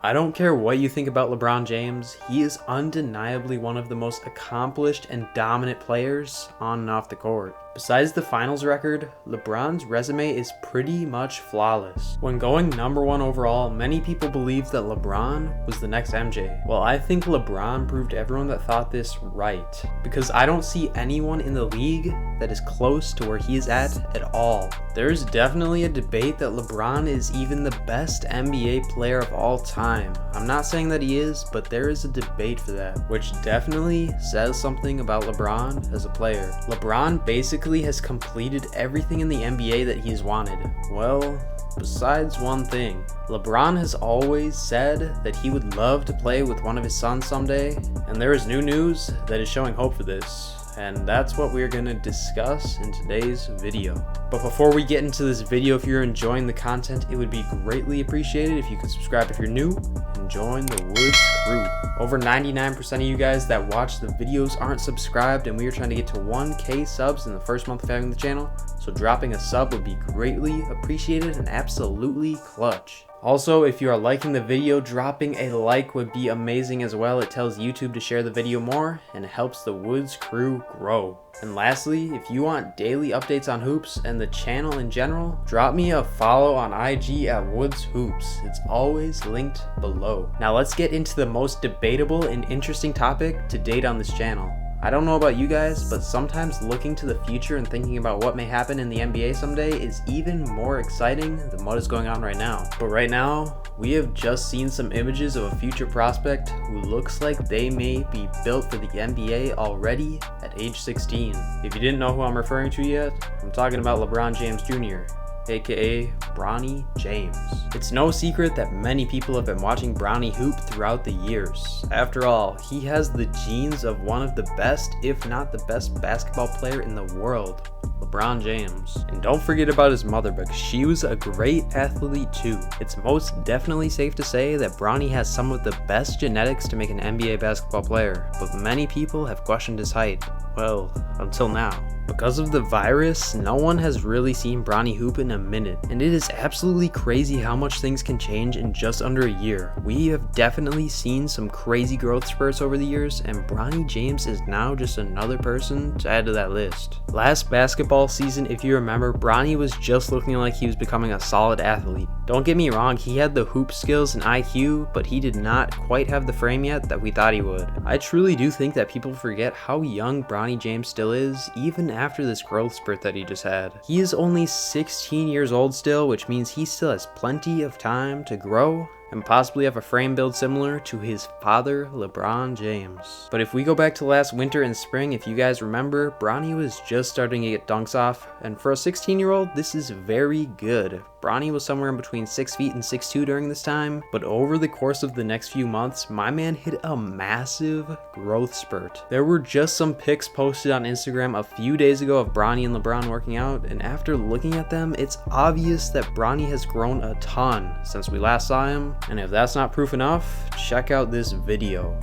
I don't care what you think about LeBron James, he is undeniably one of the most accomplished and dominant players on and off the court. Besides the finals record, LeBron's resume is pretty much flawless. When going #1 overall, many people believed that LeBron was the next MJ. Well, I think LeBron proved everyone that thought this right, because I don't see anyone in the league that is close to where he is at all. There's definitely a debate that LeBron is even the best NBA player of all time. I'm not saying that he is, but there is a debate for that, which definitely says something about LeBron as a player. LeBron basically has completed everything in the NBA that he's wanted. Well, besides one thing. LeBron has always said that he would love to play with one of his sons someday, and there is new news that is showing hope for this. And that's what we're going to discuss in today's video. But before we get into this video, if you're enjoying the content, it would be greatly appreciated if you could subscribe if you're new and join the Woods crew. Over 99% of you guys that watch the videos aren't subscribed, and we are trying to get to 1K subs in the first month of having the channel, so dropping a sub would be greatly appreciated and absolutely clutch. Also, if you are liking the video, dropping a like would be amazing as well. It tells YouTube to share the video more and helps the Woods crew grow. And lastly, if you want daily updates on hoops and the channel in general, drop me a follow on IG at Woods Hoops. It's always linked below. Now let's get into the most debatable and interesting topic to date on this channel. I don't know about you guys, but sometimes looking to the future and thinking about what may happen in the NBA someday is even more exciting than what is going on right now. But right now, we have just seen some images of a future prospect who looks like they may be built for the NBA already at age 16. If you didn't know who I'm referring to yet, I'm talking about LeBron James Jr., aka Bronny James. It's no secret that many people have been watching Bronny hoop throughout the years. After all, he has the genes of one of the best, if not the best basketball player in the world, LeBron James. And don't forget about his mother, because she was a great athlete too. It's most definitely safe to say that Bronny has some of the best genetics to make an NBA basketball player, but many people have questioned his height. Well, until now. Because of the virus, no one has really seen Bronny hoop in a minute, and it is absolutely crazy how much things can change in just under a year. We have definitely seen some crazy growth spurts over the years, and Bronny James is now just another person to add to that list. Last basketball season, if you remember, Bronny was just looking like he was becoming a solid athlete. Don't get me wrong, he had the hoop skills and IQ, but he did not quite have the frame yet that we thought he would. I truly do think that people forget how young Bronny James still is, even after this growth spurt that he just had. He is only 16 years old still, which means he still has plenty of time to grow and possibly have a frame build similar to his father, LeBron James. But if we go back to last winter and spring, if you guys remember, Bronny was just starting to get dunks off, and for a 16-year-old, this is very good. Bronny was somewhere in between 6 feet and 6'2" during this time, but over the course of the next few months, my man hit a massive growth spurt. There were just some pics posted on Instagram a few days ago of Bronny and LeBron working out, and after looking at them, it's obvious that Bronny has grown a ton since we last saw him, and if that's not proof enough, check out this video.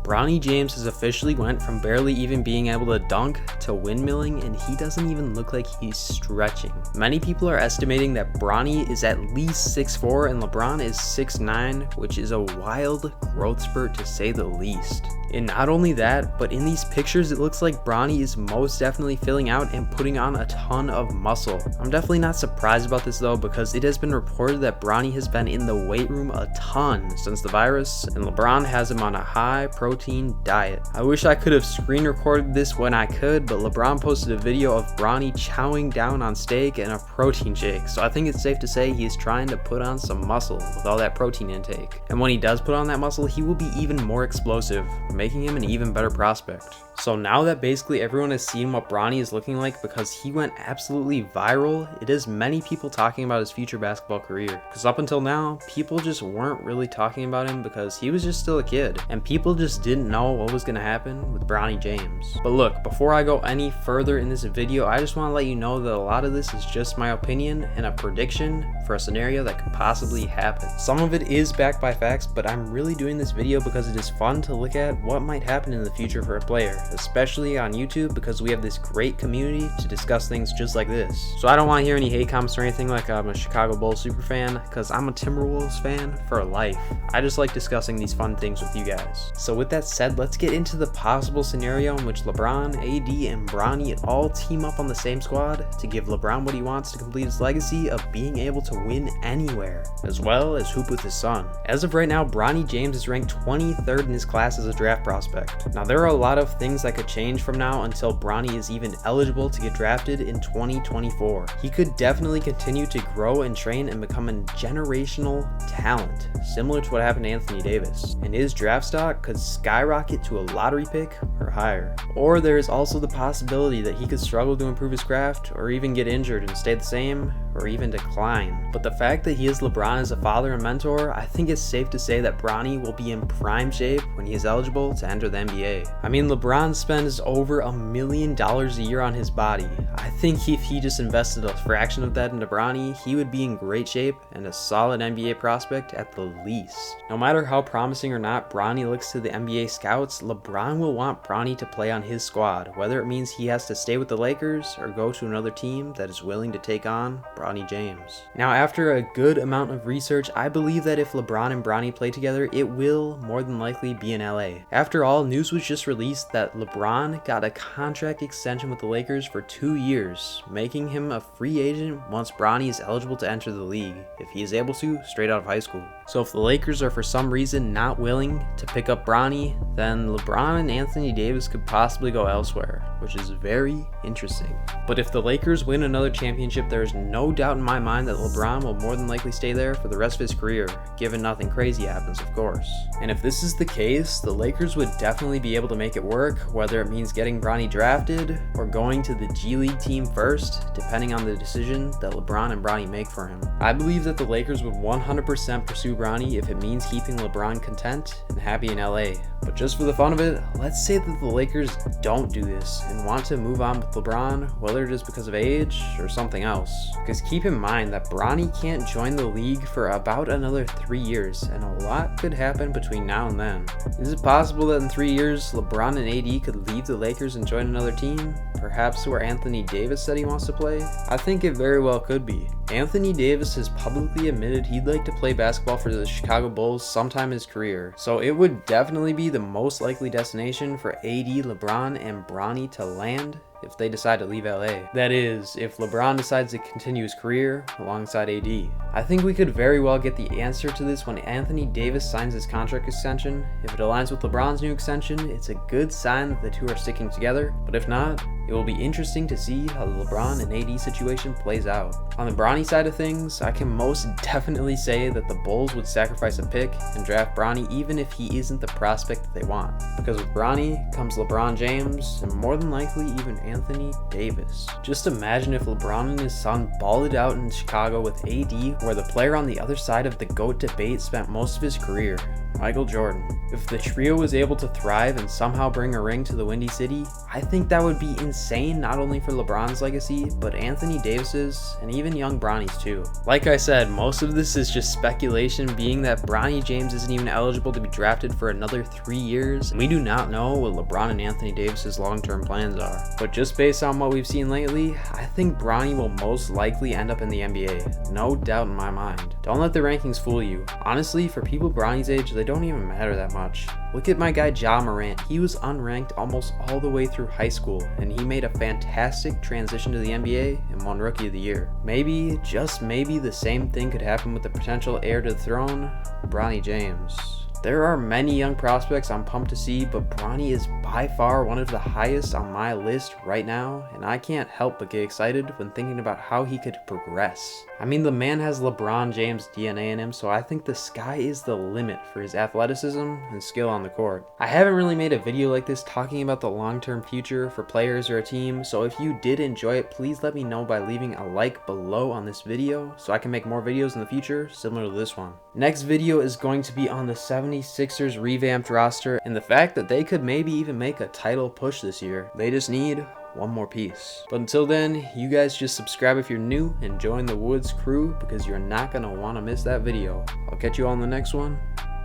Bronny James has officially went from barely even being able to dunk to windmilling, and he doesn't even look like he's stretching. Many people are estimating that Bronny is at least 6'4" and LeBron is 6'9", which is a wild growth spurt to say the least. And not only that, but in these pictures it looks like Bronny is most definitely filling out and putting on a ton of muscle. I'm definitely not surprised about this though, because it has been reported that Bronny has been in the weight room a ton since the virus, and LeBron has him on a high protein diet. I wish I could have screen recorded this when I could, but LeBron posted a video of Bronny chowing down on steak and a protein shake, so I think it's safe to say he is trying to put on some muscle with all that protein intake. And when he does put on that muscle, he will be even more explosive, making him an even better prospect. So now that basically everyone has seen what Bronny is looking like because he went absolutely viral, it is many people talking about his future basketball career. Because up until now, people just weren't really talking about him because he was just still a kid, and people just didn't know what was going to happen with Bronny James. But look, before I go any further in this video, I just want to let you know that a lot of this is just my opinion and a prediction for a scenario that could possibly happen. Some of it is backed by facts, but I'm really doing this video because it is fun to look at what might happen in the future for a player. especially on YouTube, because we have this great community to discuss things just like this. So I don't want to hear any hate comments or anything like I'm a Chicago Bulls super fan, because I'm a Timberwolves fan for life. I just like discussing these fun things with you guys. So with that said, let's get into the possible scenario in which LeBron, AD, and Bronny all team up on the same squad to give LeBron what he wants to complete his legacy of being able to win anywhere, as well as hoop with his son. As of right now, Bronny James is ranked 23rd in his class as a draft prospect. Now there are a lot of things that could change from now until Bronny is even eligible to get drafted in 2024. He could definitely continue to grow and train and become a generational talent, similar to what happened to Anthony Davis, and his draft stock could skyrocket to a lottery pick or higher. Or there is also the possibility that he could struggle to improve his craft, or even get injured and stay the same, or even decline. But the fact that he has LeBron as a father and mentor, I think it's safe to say that Bronny will be in prime shape when he is eligible to enter the NBA. I mean, LeBron spends over $1 million a year on his body. I think if he just invested a fraction of that into Bronny, he would be in great shape and a solid NBA prospect at the least. No matter how promising or not Bronny looks to the NBA scouts, LeBron will want Bronny to play on his squad, whether it means he has to stay with the Lakers or go to another team that is willing to take on Bronny James. Now, after a good amount of research, I believe that if LeBron and Bronny play together, it will more than likely be in LA. After all, news was just released that LeBron got a contract extension with the Lakers for 2 years, making him a free agent once Bronny is eligible to enter the league, if he is able to, straight out of high school. So if the Lakers are for some reason not willing to pick up Bronny, then LeBron and Anthony Davis could possibly go elsewhere, which is very interesting. But if the Lakers win another championship, there is no doubt in my mind that LeBron will more than likely stay there for the rest of his career, given nothing crazy happens, of course. And if this is the case, the Lakers would definitely be able to make it work, whether it means getting Bronny drafted or going to the G League team first, depending on the decision that LeBron and Bronny make for him. I believe that the Lakers would 100% pursue Bronny if it means keeping LeBron content and happy in LA. But just for the fun of it, let's say that the Lakers don't do this and want to move on with LeBron, whether it is because of age or something else. Because keep in mind that Bronny can't join the league for about another 3 years, and a lot could happen between now and then. Is it possible that in 3 years, LeBron and AD could leave the Lakers and join another team? Perhaps where Anthony Davis said he wants to play? I think it very well could be. Anthony Davis has publicly admitted he'd like to play basketball for the Chicago Bulls sometime in his career, so it would definitely be the most likely destination for AD, LeBron, and Bronny to land if they decide to leave LA. That is, if LeBron decides to continue his career alongside AD. I think we could very well get the answer to this when Anthony Davis signs his contract extension. If it aligns with LeBron's new extension, it's a good sign that the two are sticking together, but if not, it will be interesting to see how the LeBron and AD situation plays out. On the Bronny side of things, I can most definitely say that the Bulls would sacrifice a pick and draft Bronny even if he isn't the prospect that they want. Because with Bronny comes LeBron James, and more than likely even Anthony Davis. Just imagine if LeBron and his son balled it out in Chicago with AD, where the player on the other side of the GOAT debate spent most of his career, Michael Jordan. If the trio was able to thrive and somehow bring a ring to the Windy City, I think that would be insane not only for LeBron's legacy, but Anthony Davis's and even young Bronny's too. Like I said, most of this is just speculation, being that Bronny James isn't even eligible to be drafted for another 3 years, and we do not know what LeBron and Anthony Davis's long-term plans are. But just based on what we've seen lately, I think Bronny will most likely end up in the NBA, no doubt in my mind. Don't let the rankings fool you. Honestly, for people Bronny's age, they don't even matter that much. Look at my guy Ja Morant. He was unranked almost all the way through high school, and he made a fantastic transition to the NBA and won Rookie of the Year. Maybe, just maybe, the same thing could happen with the potential heir to the throne, Bronny James. There are many young prospects I'm pumped to see, but Bronny is by far one of the highest on my list right now, and I can't help but get excited when thinking about how he could progress. I mean, the man has LeBron James DNA in him, so I think the sky is the limit for his athleticism and skill on the court. I haven't really made a video like this talking about the long-term future for players or a team, so if you did enjoy it, please let me know by leaving a like below on this video so I can make more videos in the future similar to this one. Next video is going to be on the 76ers revamped roster and the fact that they could maybe even make a title push this year. They just need one more piece. But until then, you guys just subscribe if you're new and join the Woods crew because you're not going to want to miss that video. I'll catch you on the next one.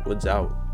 Woods out.